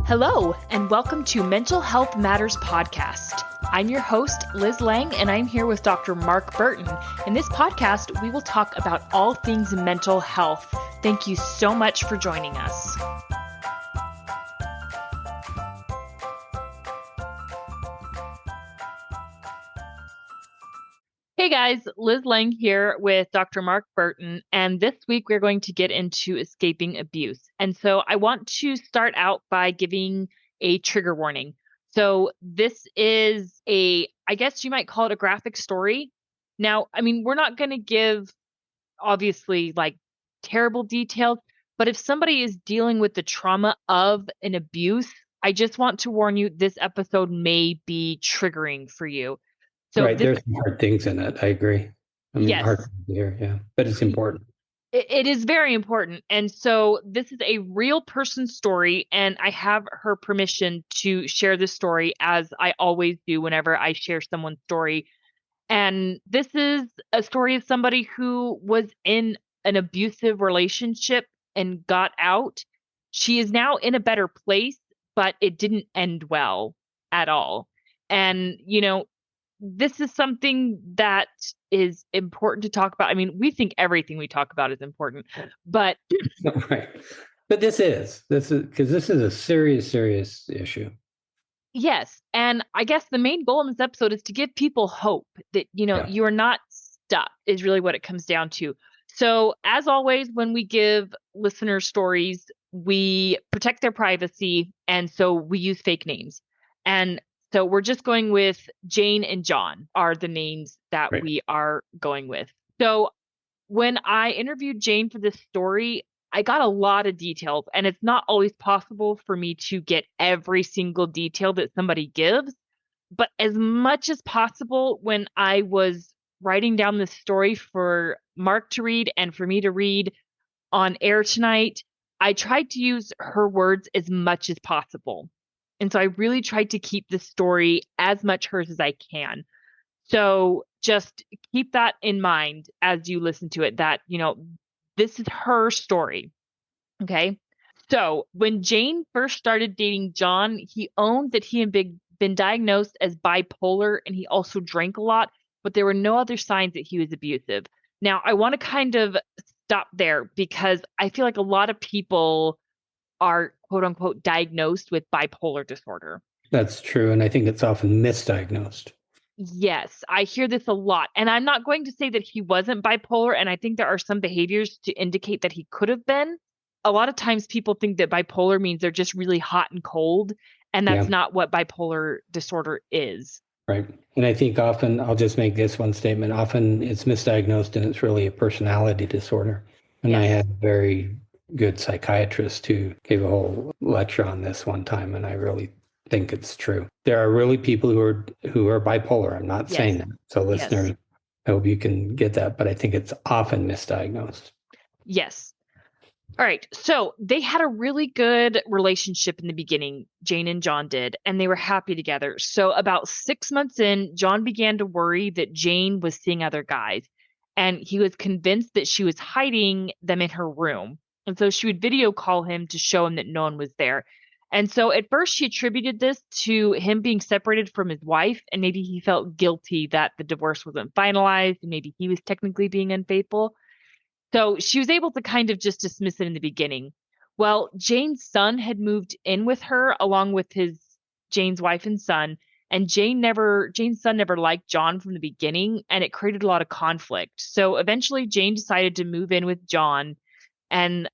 Hello, and welcome to Mental Health Matters Podcast. I'm your host, Liz Lang, and I'm here with Dr. Mark Burton. In this podcast, we will talk about all things mental health. Thank you so much for joining us. Hey guys, Liz Lang here with Dr. Mark Burton, and this week we're going to get into escaping abuse. And so I want to start out by giving a trigger warning. So this is I guess you might call it a graphic story. Now, we're not going to give obviously like terrible details, but if somebody is dealing with the trauma of an abuse, I just want to warn you, this episode may be triggering for you. So right. There's some hard things in it. I agree. Yes. Hard to hear, yeah. But it's important. It is very important. And so this is a real person's story, and I have her permission to share this story, as I always do whenever I share someone's story. And this is a story of somebody who was in an abusive relationship and got out. She is now in a better place, but it didn't end well at all. And, this is something that is important to talk about. We think everything we talk about is important, but right. But this is because this is a serious issue. Yes. And I guess the main goal in this episode is to give people hope that, you are not stuck, is really what it comes down to. So as always, when we give listener stories, we protect their privacy. And so we use fake names. And so we're just going with Jane and John are the names that we are going with. So when I interviewed Jane for this story, I got a lot of details, and it's not always possible for me to get every single detail that somebody gives. But as much as possible, when I was writing down this story for Mark to read and for me to read on air tonight, I tried to use her words as much as possible. And so I really tried to keep the story as much hers as I can. So just keep that in mind as you listen to it, that, this is her story. Okay. So when Jane first started dating John, he owned that he had been diagnosed as bipolar, and he also drank a lot, but there were no other signs that he was abusive. Now, I want to kind of stop there because I feel like a lot of people are quote unquote diagnosed with bipolar disorder. That's true. And I think it's often misdiagnosed. Yes, I hear this a lot. And I'm not going to say that he wasn't bipolar. And I think there are some behaviors to indicate that he could have been. A lot of times people think that bipolar means they're just really hot and cold. And that's not what bipolar disorder is. Right. And I think often, I'll just make this one statement, often it's misdiagnosed and it's really a personality disorder. And I had a very good psychiatrist who gave a whole lecture on this one time, and I really think it's true. There are really people who are bipolar. I'm not saying that. So listeners, I hope you can get that, but I think it's often misdiagnosed. Yes. All right. So they had a really good relationship in the beginning, Jane and John did, and they were happy together. So about 6 months in, John began to worry that Jane was seeing other guys, and he was convinced that she was hiding them in her room. And so she would video call him to show him that no one was there. And so at first she attributed this to him being separated from his wife, and maybe he felt guilty that the divorce wasn't finalized, and maybe he was technically being unfaithful. So she was able to kind of just dismiss it in the beginning. Well, Jane's son had moved in with her along with Jane's wife and son, and Jane's son never liked John from the beginning, and it created a lot of conflict. So eventually Jane decided to move in with John and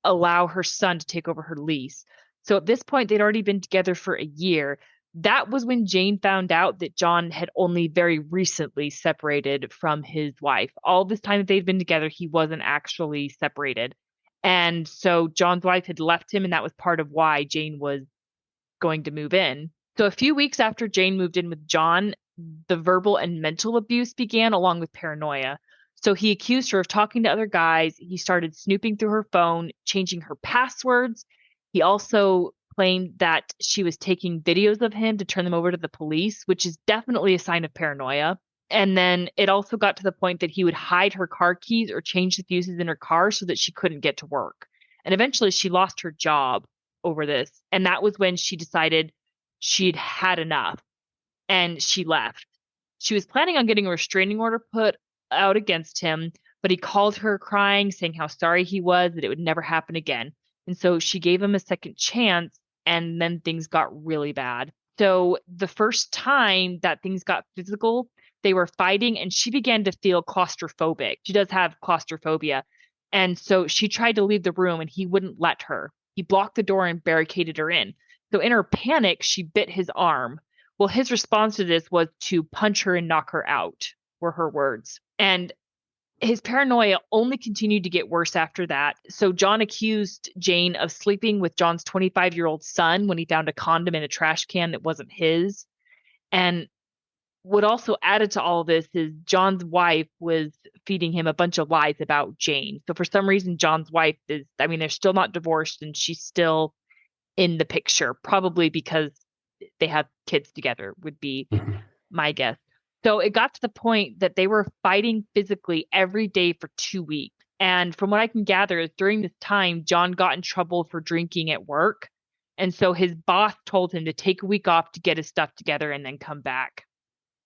allow her son to take over her lease. So at this point, they'd already been together for a year. That was when Jane found out that John had only very recently separated from his wife. All this time that they'd been together, he wasn't actually separated. And so John's wife had left him, and that was part of why Jane was going to move in. So a few weeks after Jane moved in with John, the verbal and mental abuse began, along with paranoia. So he accused her of talking to other guys. He started snooping through her phone, changing her passwords. He also claimed that she was taking videos of him to turn them over to the police, which is definitely a sign of paranoia. And then it also got to the point that he would hide her car keys or change the fuses in her car so that she couldn't get to work. And eventually she lost her job over this. And that was when she decided she'd had enough and she left. She was planning on getting a restraining order put out against him, but he called her crying, saying how sorry he was, that it would never happen again. And so she gave him a second chance, and then things got really bad. So the first time that things got physical, they were fighting, and she began to feel claustrophobic. She does have claustrophobia. And so she tried to leave the room, and he wouldn't let her. He blocked the door and barricaded her in. So in her panic, she bit his arm. Well, his response to this was to punch her and knock her out, were her words. And his paranoia only continued to get worse after that. So John accused Jane of sleeping with John's 25-year-old son when he found a condom in a trash can that wasn't his. And what also added to all of this is John's wife was feeding him a bunch of lies about Jane. So for some reason, John's wife is, I mean, they're still not divorced and she's still in the picture, probably because they have kids together, would be my guess. So it got to the point that they were fighting physically every day for 2 weeks. And from what I can gather, during this time, John got in trouble for drinking at work. And so his boss told him to take a week off to get his stuff together and then come back.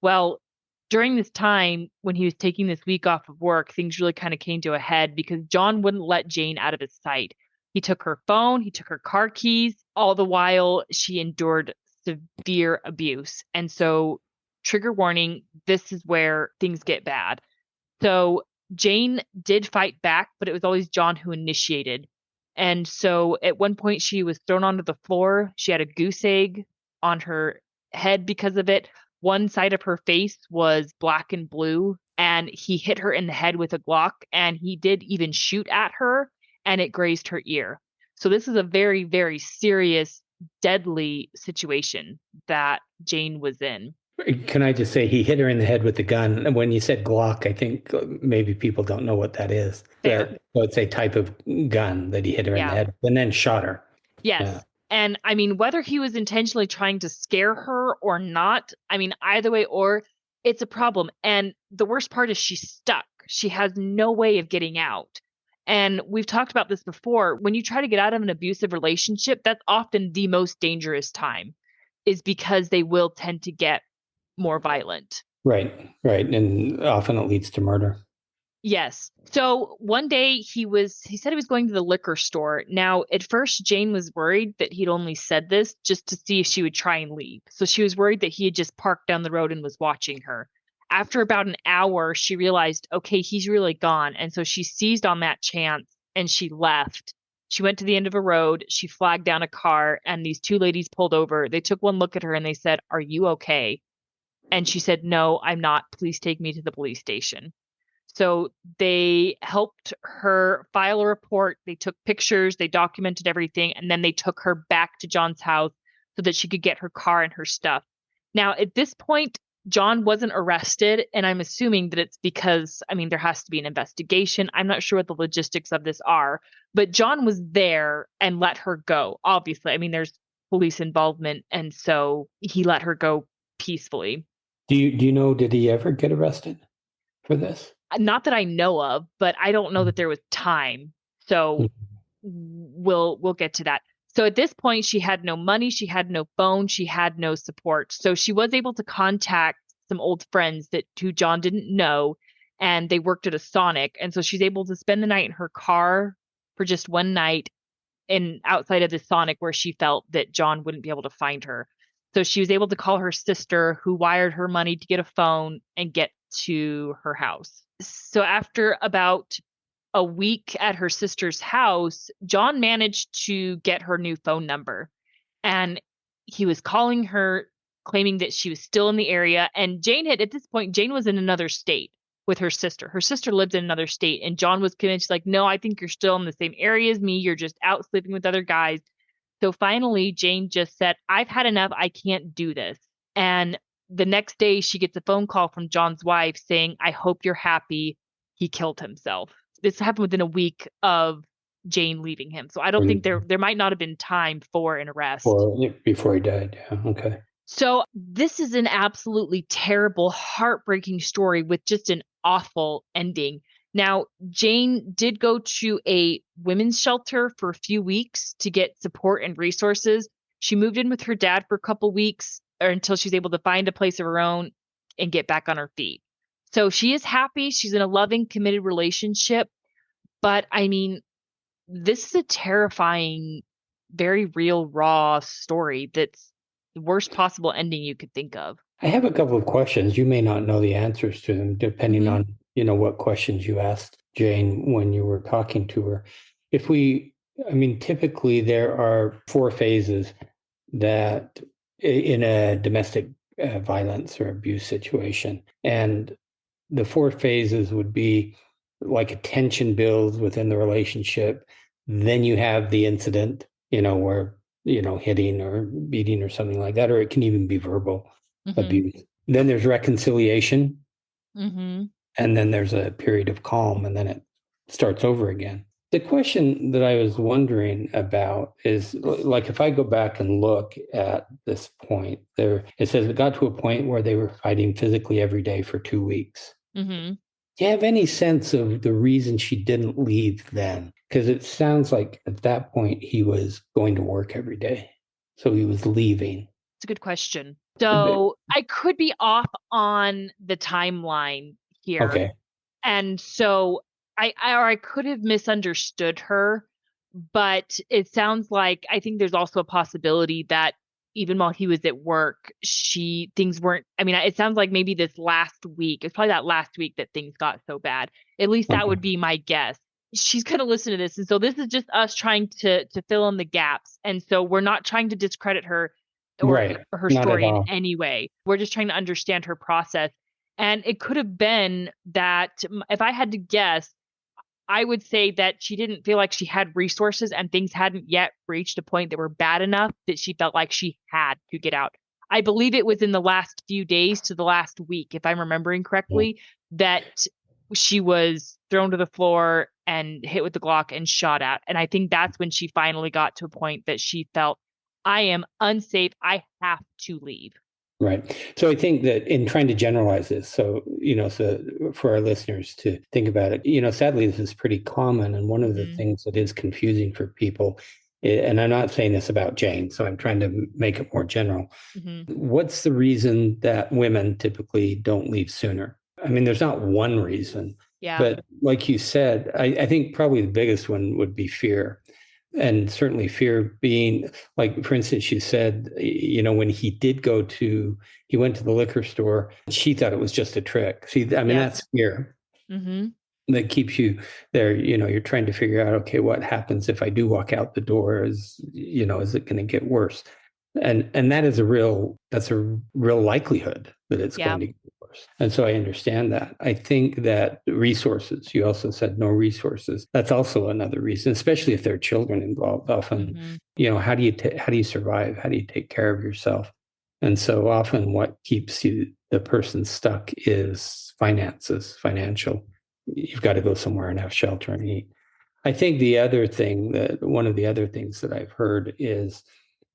Well, during this time, when he was taking this week off of work, things really kind of came to a head because John wouldn't let Jane out of his sight. He took her phone, he took her car keys, all the while she endured severe abuse. And so, trigger warning, this is where things get bad. So Jane did fight back, but it was always John who initiated. And so at one point she was thrown onto the floor. She had a goose egg on her head because of it. One side of her face was black and blue, and he hit her in the head with a Glock, and he did even shoot at her, and it grazed her ear. So this is a very, very serious, deadly situation that Jane was in. Can I just say he hit her in the head with the gun? And when you said Glock, I think maybe people don't know what that is. Fair. So it's a type of gun that he hit her in the head and then shot her. Yes. Yeah. And I mean, whether he was intentionally trying to scare her or not, I mean, either way, or it's a problem. And the worst part is she's stuck. She has no way of getting out. And we've talked about this before. When you try to get out of an abusive relationship, that's often the most dangerous time, is because they will tend to get more violent. Right. And often it leads to murder. Yes. So one day he said he was going to the liquor store. Now, at first, Jane was worried that he'd only said this just to see if she would try and leave. So she was worried that he had just parked down the road and was watching her. After about an hour, she realized, okay, he's really gone. And so she seized on that chance and she left. She went to the end of a road. She flagged down a car and these two ladies pulled over. They took one look at her and they said, "Are you okay?" And she said, "No, I'm not. Please take me to the police station." So they helped her file a report. They took pictures, they documented everything, and then they took her back to John's house so that she could get her car and her stuff. Now, at this point, John wasn't arrested, and I'm assuming that it's because, I mean, there has to be an investigation. I'm not sure what the logistics of this are, but John was there and let her go. Obviously, I mean, there's police involvement, and so he let her go peacefully. Do you know, did he ever get arrested for this? Not that I know of, but I don't know that there was time. So we'll get to that. So at this point, she had no money, she had no phone, she had no support. So she was able to contact some old friends who John didn't know, and they worked at a Sonic. And so she's able to spend the night in her car for just one night outside of the Sonic where she felt that John wouldn't be able to find her. So she was able to call her sister, who wired her money to get a phone and get to her house. So after about a week at her sister's house, John managed to get her new phone number. And he was calling her, claiming that she was still in the area. And at this point, Jane was in another state with her sister. Her sister lived in another state. And John was convinced, like, "No, I think you're still in the same area as me. You're just out sleeping with other guys." So finally, Jane just said, "I've had enough. I can't do this." And the next day, she gets a phone call from John's wife saying, "I hope you're happy. He killed himself." This happened within a week of Jane leaving him. So I don't think there might not have been time for an arrest. Before he died. Yeah. Okay. So this is an absolutely terrible, heartbreaking story with just an awful ending. Now, Jane did go to a women's shelter for a few weeks to get support and resources. She moved in with her dad for a couple weeks or until she's able to find a place of her own and get back on her feet. So she is happy. She's in a loving, committed relationship. But I mean, this is a terrifying, very real, raw story that's the worst possible ending you could think of. I have a couple of questions. You may not know the answers to them, depending Hmm. on, what questions you asked Jane when you were talking to her. Typically there are four phases that in a domestic violence or abuse situation. And the four phases would be like a tension builds within the relationship. Then you have the incident, where, hitting or beating or something like that, or it can even be verbal Hmm. abuse. Then there's reconciliation, Hmm. and then there's a period of calm, and then it starts over again. The question that I was wondering about is like if I go back and look at this point, there it says it got to a point where they were fighting physically every day for 2 weeks. Hmm. Do you have any sense of the reason she didn't leave then? Because it sounds like at that point he was going to work every day. So he was leaving. It's a good question. But- So I could be off on the timeline here. Okay. And so I could have misunderstood her, but it sounds like I think there's also a possibility that even while he was at work, things weren't, I mean, it sounds like maybe this last week, it's probably that last week that things got so bad. At least that Okay. would be my guess. She's going to listen to this. And so this is just us trying to fill in the gaps. And so we're not trying to discredit her Right. or her Not at story in all. any way. We're just trying to understand her process. And it could have been that if I had to guess, I would say that she didn't feel like she had resources and things hadn't yet reached a point that were bad enough that she felt like she had to get out. I believe it was in the last few days to the last week, if I'm remembering Yeah. correctly, that she was thrown to the floor and hit with the Glock and shot at. And I think that's when she finally got to a point that she felt, I am unsafe. I have to leave. Right. So I think that in trying to generalize this, so for our listeners to think about it, sadly, this is pretty common. And one of the Hmm. things that is confusing for people, and I'm not saying this about Jane, so I'm trying to make it more general. Hmm. What's the reason that women typically don't leave sooner? I mean, there's not one reason, Yeah. but like you said, I think probably the biggest one would be fear. And certainly fear being like, for instance, you said, when he went to the liquor store, she thought it was just a trick. See, I mean, Yeah. that's fear Hmm. that keeps you there. You're trying to figure out, okay, what happens if I do walk out the door? Is it going to get worse? And that's a real likelihood that it's Yeah. going to get worse. And so I understand that. I think that resources, you also said no resources. That's also another reason, especially if there are children involved. Often, Hmm. how do you survive? How do you take care of yourself? And so often what keeps the person stuck is financial. You've got to go somewhere and have shelter and eat. I think one of the other things that I've heard is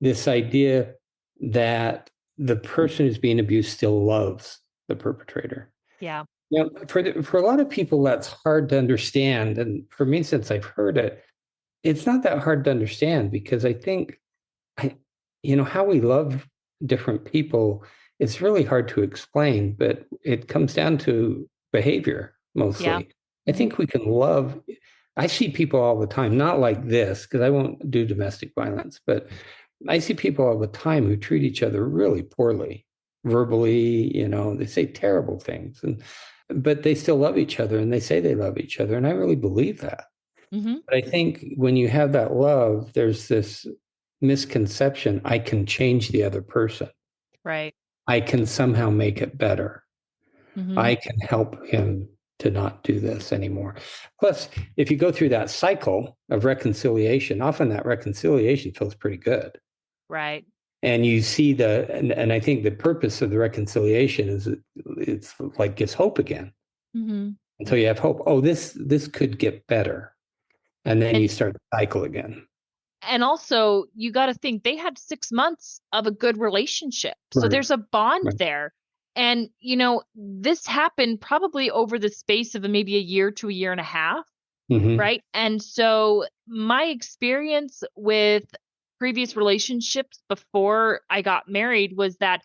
this idea that the person who's being abused still loves the perpetrator. Yeah. For a lot of people, that's hard to understand. And for me, since I've heard it, it's not that hard to understand because I think I, how we love different people, it's really hard to explain, but it comes down to behavior Yeah. mostly. I Hmm. think we can love. I see people all the time, not like this, because I won't do domestic violence, but I see people all the time who treat each other really poorly, verbally, they say terrible things, but they still love each other and they say they love each other. And I really believe that. Hmm. But I think when you have that love, there's this misconception I can change the other person. Right. I can somehow make it better. Hmm. I can help him to not do this anymore. Plus, if you go through that cycle of reconciliation, often that reconciliation feels pretty good. Right. And you see and I think the purpose of the reconciliation is it's like gives hope again. Hmm. And so you have hope. Oh, this could get better. And then And you start the cycle again. and also you got to think they had 6 months of a good relationship. So Right. there's a bond Right. there. And, this happened probably over the space of maybe a year to a year and a half. Hmm. Right. And so my experience with previous relationships before I got married was that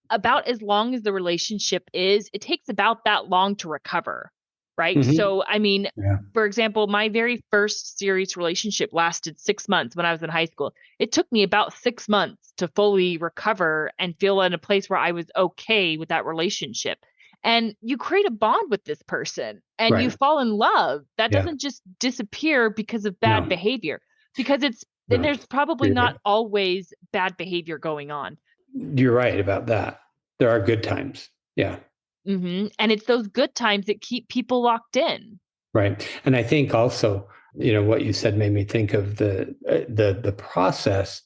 about as long as the relationship is, it takes about that long to recover. Right. Hmm. So, I mean, Yeah. for example, my very first serious relationship lasted 6 months when I was in high school. It took me about 6 months to fully recover and feel in a place where I was okay with that relationship. And you create a bond with this person and you Right. fall in love. That Yeah. doesn't just disappear because of bad No. behavior, because and No. there's probably You're not right. always bad behavior going on. You're right about that. There are good times. Yeah. And it's those good times that keep people locked in. Right. And I think also, what you said made me think of the process.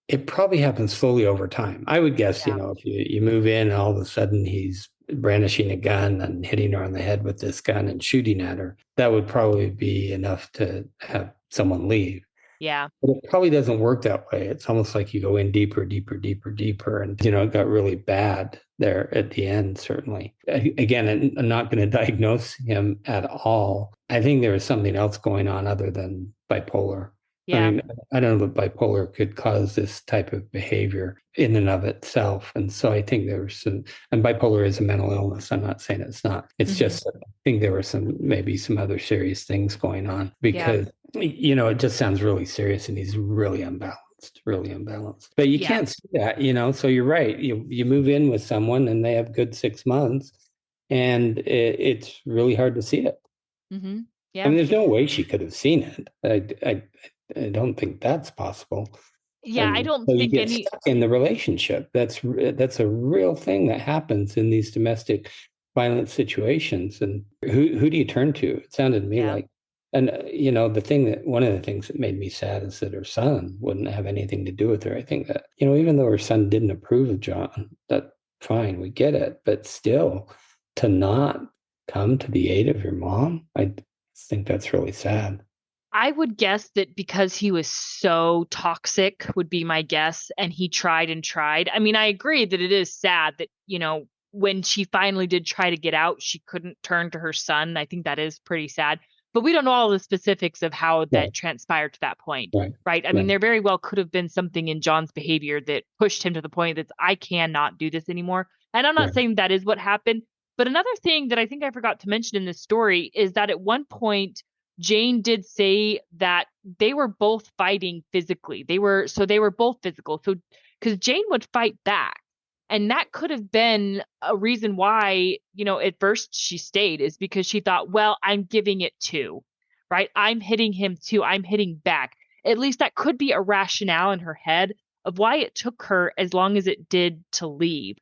It probably happens slowly over time. I would guess, Yeah. if you move in, all of a sudden he's brandishing a gun and hitting her on the head with this gun and shooting at her. That would probably be enough to have someone leave. Yeah. But it probably doesn't work that way. It's almost like you go in deeper, deeper, deeper, deeper. And, it got really bad there at the end, certainly. Again, I'm not going to diagnose him at all. I think there was something else going on other than bipolar. I Yeah. mean, I don't know that bipolar could cause this type of behavior in and of itself. And so I think there was and bipolar is a mental illness. I'm not saying it's not. It's Hmm. just that I think there were maybe some other serious things going on Yeah. because it just sounds really serious and he's really unbalanced. But you Yeah. can't see that, so you're right. You move in with someone and they have good 6 months and it's really hard to see it. Hmm. I Yeah. mean, there's no way she could have seen it. I don't think that's possible. Yeah. I And don't so you think get any, stuck in the relationship. That's a real thing that happens in these domestic violence situations. And who do you turn to? It sounded to me yeah. like, and one of the things that made me sad is that her son wouldn't have anything to do with her. I think that, even though her son didn't approve of John, that fine, we get it, but still to not come to the aid of your mom, I think that's really sad. I would guess that because he was so toxic would be my guess. And he tried and tried. I mean, I agree that it is sad that, when she finally did try to get out, she couldn't turn to her son. I think that is pretty sad. But we don't know all the specifics of how that Right, transpired to that point, right, right? I mean, right, there very well could have been something in John's behavior that pushed him to the point that I cannot do this anymore. And I'm not right. saying that is what happened. But another thing that I think I forgot to mention in this story is that at one point, Jane did say that they were both fighting physically. They were both physical. So because Jane would fight back. And that could have been a reason why, at first she stayed is because she thought, well, I'm giving it too, right? I'm hitting him too. I'm hitting back. At least that could be a rationale in her head of why it took her as long as it did to leave.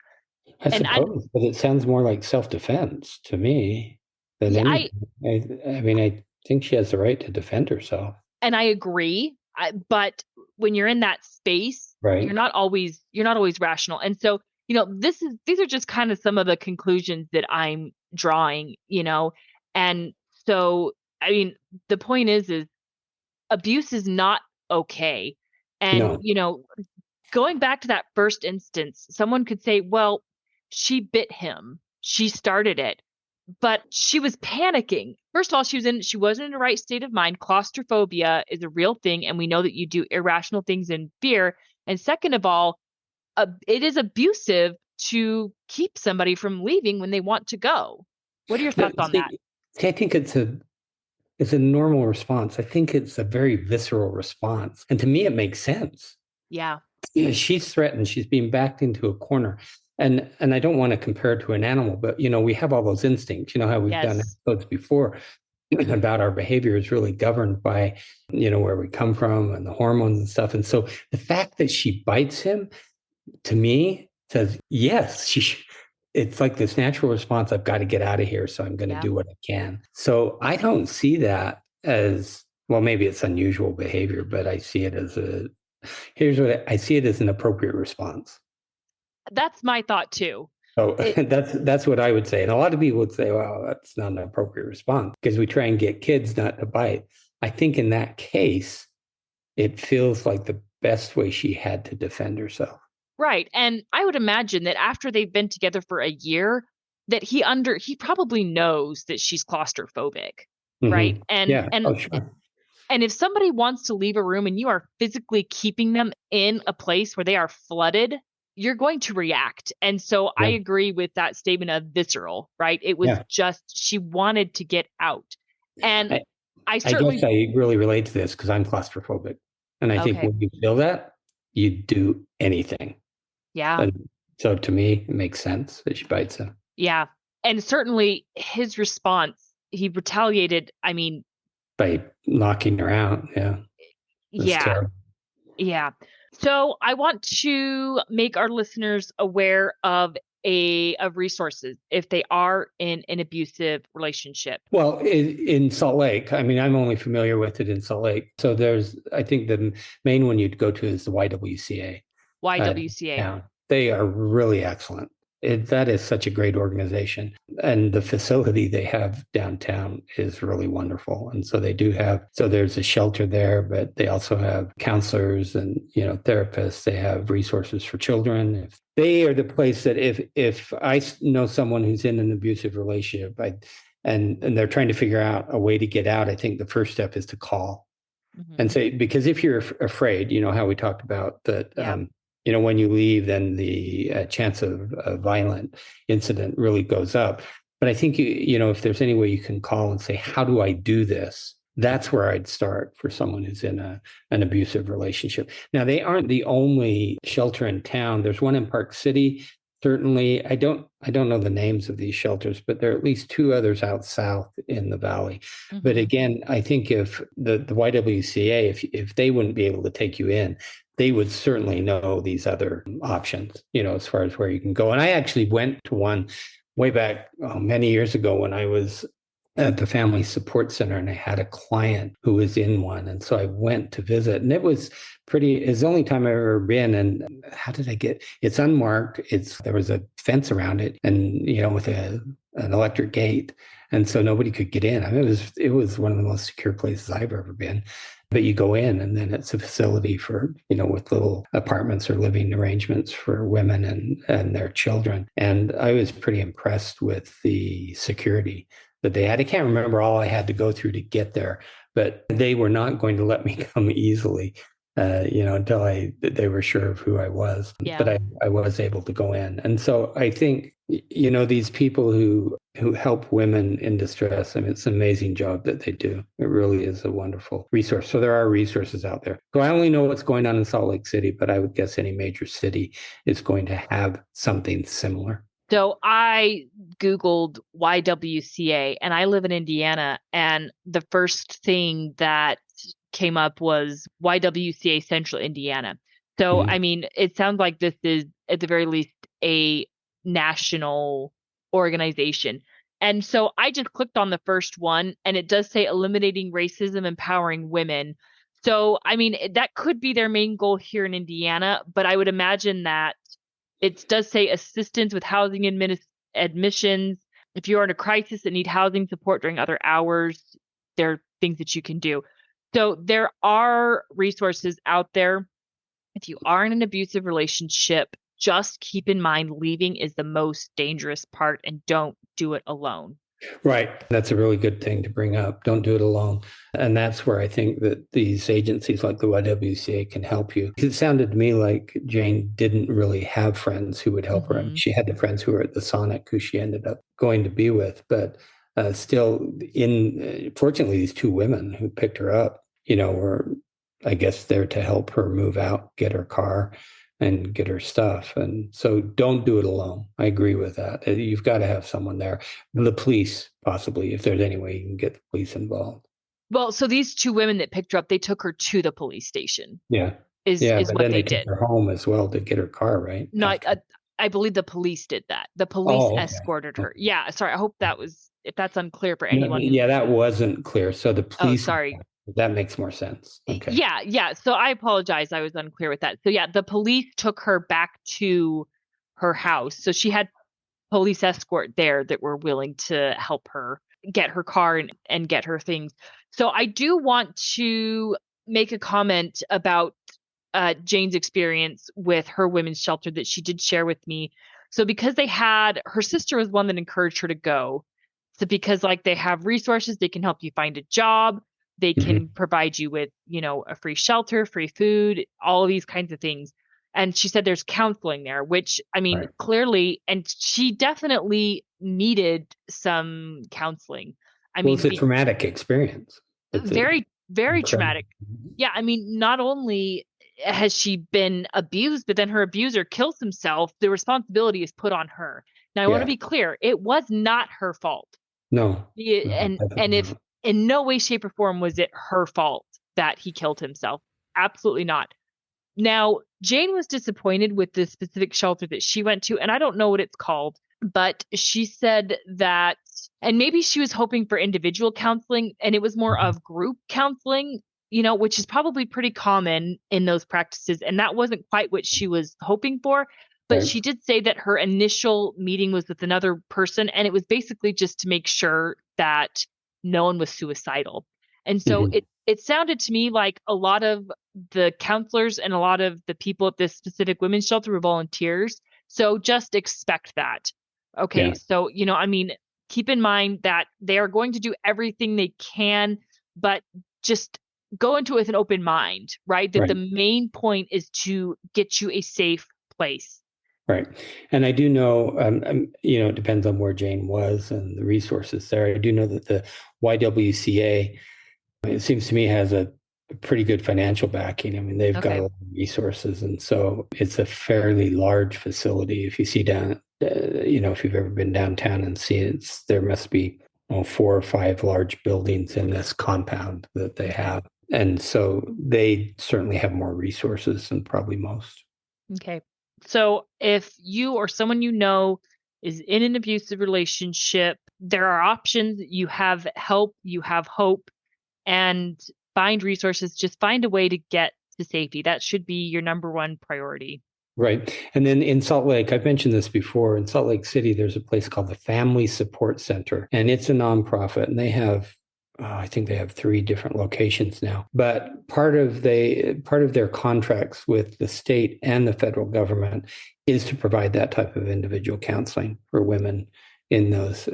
I And I, suppose, but it sounds more like self-defense to me than yeah, anything. I mean, I think she has the right to defend herself, and I agree. But when you're in that space, right? you're not always rational. And so, these are just kind of some of the conclusions that I'm drawing. And so, I mean, the point is abuse is not okay. And, No, going back to that first instance, someone could say, well, she bit him. She started it, but she was panicking. First of all, she wasn't in the right state of mind. Claustrophobia is a real thing, and we know that you do irrational things in fear. And second of all, it is abusive to keep somebody from leaving when they want to go. What are your no. thoughts on that? See, I think it's a normal response. I think it's a very visceral response, and to me, it makes sense. Yeah. She's threatened. She's being backed into a corner. And I don't want to compare it to an animal, but we have all those instincts. You know how we've done Yes. episodes before about our behavior is really governed by, where we come from and the hormones and stuff. And so the fact that she bites him to me says, yes, it's like this natural response. I've got to get out of here. So I'm going to Yeah. do what I can. So I don't see that as, well, maybe it's unusual behavior, but I see it as here's what I see it as an appropriate response. That's my thought too. So It, that's what I would say. And a lot of people would say, well, that's not an appropriate response because we try and get kids not to bite. I think in that case, it feels like the best way she had to defend herself. Right. And I would imagine that after they've been together for a year, that he probably knows that she's claustrophobic, right? And Yeah. Oh, and sure. and if somebody wants to leave a room and you are physically keeping them in a place where they are flooded, you're going to react. And so I Yeah. agree with that statement of visceral, right? It was Yeah. just she wanted to get out. And I, I I guess certainly I really relate to this because I'm claustrophobic. And I think okay. when you feel that, you do anything. Yeah. And so to me, it makes sense that she bites him Yeah. And certainly his response, he retaliated. I mean, by knocking her out. Yeah. That's yeah. terrible. Yeah. So I want to make our listeners aware of resources if they are in an abusive relationship. Well, in Salt Lake, I mean, I'm only familiar with it in Salt Lake. So I think the main one you'd go to is the YWCA. YWCA. Yeah, they are really excellent. That is such a great organization. And the facility they have downtown is really wonderful. And so so there's a shelter there, but they also have counselors and, therapists. They have resources for children. If they are the place that if I know someone who's in an abusive relationship, and they're trying to figure out a way to get out, I think the first step is to call and Hmm. say, because if you're afraid, how we talked about that, Yeah. when you leave, then the chance of a violent incident really goes up. But I think, if there's any way you can call and say, how do I do this? That's where I'd start for someone who's in an abusive relationship. Now, they aren't the only shelter in town. There's one in Park City. Certainly, I don't know the names of these shelters, but there are at least two others out south in the valley. But Hmm. again, I think if the YWCA, if they wouldn't be able to take you in, they would certainly know these other options, as far as where you can go. And I actually went to one way back many years ago when I was at the Family Support Center, and I had a client who was in one. And so I went to visit, and it's the only time I've ever been. And how did I get, it's unmarked. There was a fence around it and, with an electric gate. And so nobody could get in. I mean, it was one of the most secure places I've ever been. But you go in, and then it's a facility for, with little apartments or living arrangements for women and their children. And I was pretty impressed with the security that they had. I can't remember all I had to go through to get there, but they were not going to let me come easily, until they were sure of who I was. But Yeah. I was able to go in. And so I think, these people who help women in distress, I mean, it's an amazing job that they do. It really is a wonderful resource. So there are resources out there. So I only know what's going on in Salt Lake City, but I would guess any major city is going to have something similar. So I Googled YWCA and I live in Indiana. And the first thing that came up was YWCA Central Indiana. So, I Mhm. mean, it sounds like this is at the very least a national organization. And so I just clicked on the first one and it does say eliminating racism, empowering women. So, I mean, that could be their main goal here in Indiana, but I would imagine that it does say assistance with housing admissions. If you are in a crisis and need housing support during other hours, there are things that you can do. So there are resources out there. If you are in an abusive relationship, just keep in mind leaving is the most dangerous part and don't do it alone. Right. That's a really good thing to bring up. Don't do it alone. And that's where I think that these agencies like the YWCA can help you. It sounded to me like Jane didn't really have friends who would help her. I mean, Hmm. she had the friends who were at the Sonic who she ended up going to be with, but still, fortunately, these two women who picked her up, were, I guess, there to help her move out, get her car, and get her stuff. And so don't do it alone. I agree with that. You've got to have someone there. The police, possibly, if there's any way you can get the police involved. Well, so these two women that picked her up, they took her to the police station. Yeah. Is Yeah. is But what then they they took did. her home as well to get her car, right? No, After. I believe the police did that. The police Oh, okay. escorted her. Okay. Yeah, sorry. I hope that was if that's unclear for No, anyone who. yeah, that wasn't clear. So the Oh, police, sorry. that makes more sense. Okay. Yeah, yeah. So I apologize. I was unclear with that. So yeah, the police took her back to her house. So she had police escort there that were willing to help her get her car and get her things. So I do want to make a comment about Jane's experience with her women's shelter that she did share with me. So because her sister was one that encouraged her to go. So because like they have resources, they can help you find a job. They Hmm. can provide you with, a free shelter, free food, all of these kinds of things. And she said there's counseling there, which I mean, Right. clearly, and she definitely needed some counseling. I Well, mean, it's a traumatic experience. It's a very, very incredible. traumatic. Yeah, I mean, not only has she been abused, but then her abuser kills himself. The responsibility is put on her. Now, I want to Yeah. be clear, it was not her fault. No. No, And definitely if not. in no way, shape, or form was it her fault that he killed himself. Absolutely not. Now, Jane was disappointed with the specific shelter that she went to, and I don't know what it's called, but she said that, and maybe she was hoping for individual counseling, and it was more Mhm. of group counseling, which is probably pretty common in those practices. And that wasn't quite what she was hoping for. But Right. she did say that her initial meeting was with another person, and it was basically just to make sure that no one was suicidal. And so Hmm. it sounded to me like a lot of the counselors and a lot of the people at this specific women's shelter were volunteers. So just expect that. Okay. Yeah. So, I mean, keep in mind that they are going to do everything they can, but just go into it with an open mind, right? That the Right. main point is to get you a safe place. Right. And I do know, it depends on where Jane was and the resources there. I do know that the YWCA, it seems to me, has a pretty good financial backing. I mean, they've got a Okay. lot of resources, and so it's a fairly large facility. If you see if you've ever been downtown and see it, there must be 4 or 5 large buildings in this compound that they Okay. have. And so they certainly have more resources than probably most. Okay. So if you or someone you know is in an abusive relationship, there are options. You have help, you have hope, and find resources. Just find a way to get to safety. That should be your number one priority. Right. And then in Salt Lake, I've mentioned this before, in Salt Lake City, there's a place called the Family Support Center, and it's a nonprofit, and I think they have 3 different locations now. But part of their contracts with the state and the federal government is to provide that type of individual counseling for women in those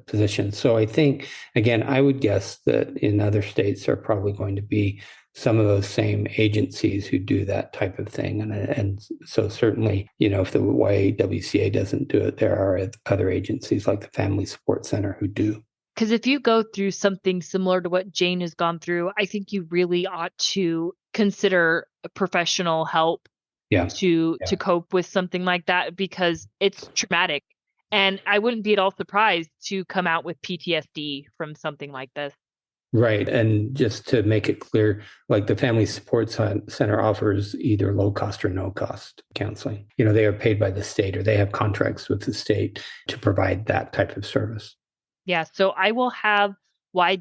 positions. So I think, again, I would guess that in other states there are probably going to be some of those same agencies who do that type of thing. And so certainly, if the YWCA doesn't do it, there are other agencies like the Family Support Center who do. Because if you go through something similar to what Jane has gone through, I think you really ought to consider professional help Yeah. to Yeah. cope with something like that because it's traumatic. And I wouldn't be at all surprised to come out with PTSD from something like this. Right. And just to make it clear, like the Family Support Center offers either low cost or no cost counseling. They are paid by the state or they have contracts with the state to provide that type of service. Yeah, so I will have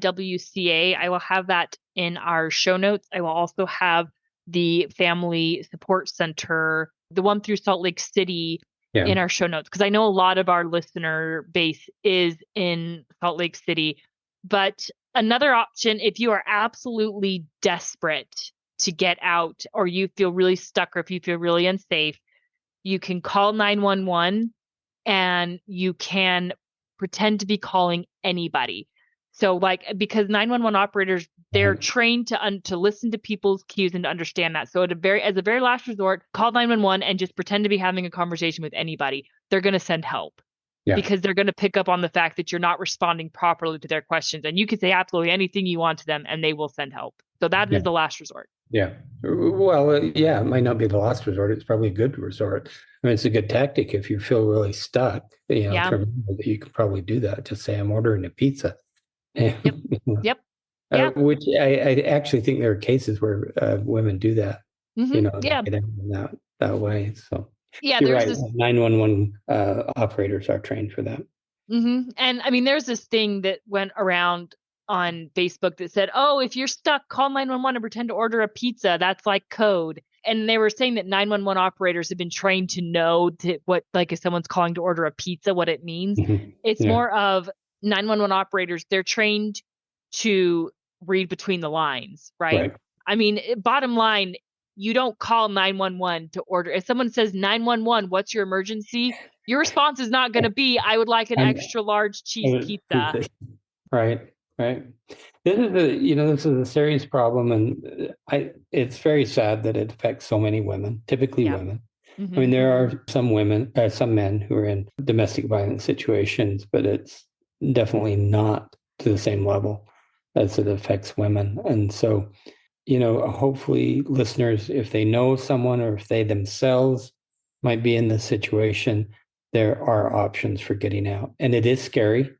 YWCA. I will have that in our show notes. I will also have the Family Support Center, the one through Salt Lake City, Yeah. in our show notes because I know a lot of our listener base is in Salt Lake City. But another option, if you are absolutely desperate to get out or you feel really stuck or if you feel really unsafe, you can call 911 and you can pretend to be calling anybody. So like because 911 operators they're Right. trained to listen to people's cues and to understand that. So as a very last resort, call 911 and just pretend to be having a conversation with anybody. They're going to send help Yeah. because they're going to pick up on the fact that you're not responding properly to their questions and you can say absolutely anything you want to them and they will send help. So that Yeah. is the last resort. Yeah. Well, yeah, it might not be the last resort. It's probably a good resort. I mean, it's a good tactic if you feel really stuck, Yeah. to remember that you could probably do that. Just say, I'm ordering a pizza. Yep. Yep. Uh, Yeah. which I actually think there are cases where women do that, they Yeah. get out in that way. So Yeah, you're there's right. this 911 operators are trained for that. And I mean, there's this thing that went around on Facebook that said, "Oh, if you're stuck, call 911 and pretend to order a pizza. That's like code." And they were saying that 911 operators have been trained to know what, like, if someone's calling to order a pizza, what it means. Mhm. It's Yeah. more of 911 operators. They're trained to read between the lines, right? Right. I mean, bottom line, you don't call 911 to order. If someone says 911, what's your emergency? Your response is not going to be, I would like an extra large cheese pizza. Right. This is a serious problem, and it's very sad that it affects so many women, typically women. Mm-hmm. I mean, there are some men who are in domestic violence situations, but it's definitely not to the same level as it affects women. And so, hopefully listeners, if they know someone or if they themselves might be in this situation, there are options for getting out. And it is scary.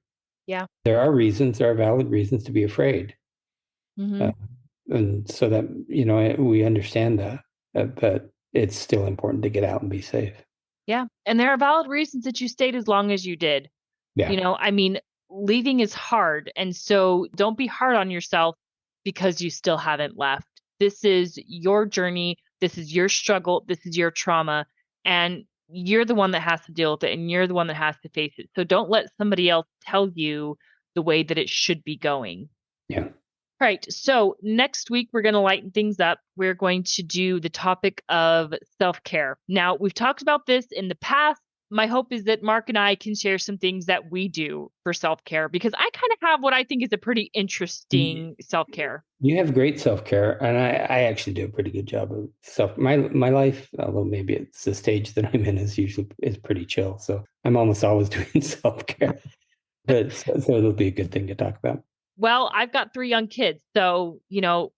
Yeah. There are valid reasons to be afraid. Mm-hmm. And so that, we understand that, but it's still important to get out and be safe. Yeah. And there are valid reasons that you stayed as long as you did. Yeah. I mean, leaving is hard. And so don't be hard on yourself because you still haven't left. This is your journey. This is your struggle. This is your trauma. And you're the one that has to deal with it. And you're the one that has to face it. So don't let somebody else tell you the way that it should be going. Yeah. All right. So next week, we're going to lighten things up. We're going to do the topic of self-care. Now, we've talked about this in the past. My hope is that Mark and I can share some things that we do for self-care, because I kind of have what I think is a pretty interesting self-care. You have great self-care, and I actually do a pretty good job of my life, although maybe it's the stage that I'm in is pretty chill. So I'm almost always doing self-care. But so it'll be a good thing to talk about. Well, I've got 3 young kids, so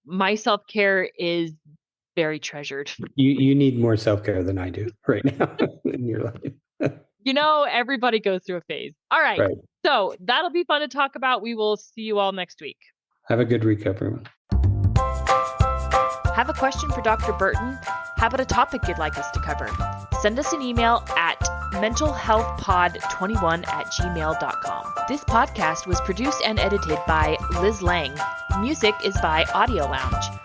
my self-care is very treasured. You need more self-care than I do right now in your life. Everybody goes through a phase. All right. So that'll be fun to talk about. We will see you all next week. Have a good week, everyone. Have a question for Dr. Burton? How about a topic you'd like us to cover? Send us an email at mentalhealthpod21@gmail.com. This podcast was produced and edited by Liz Lang. Music is by Audio Lounge.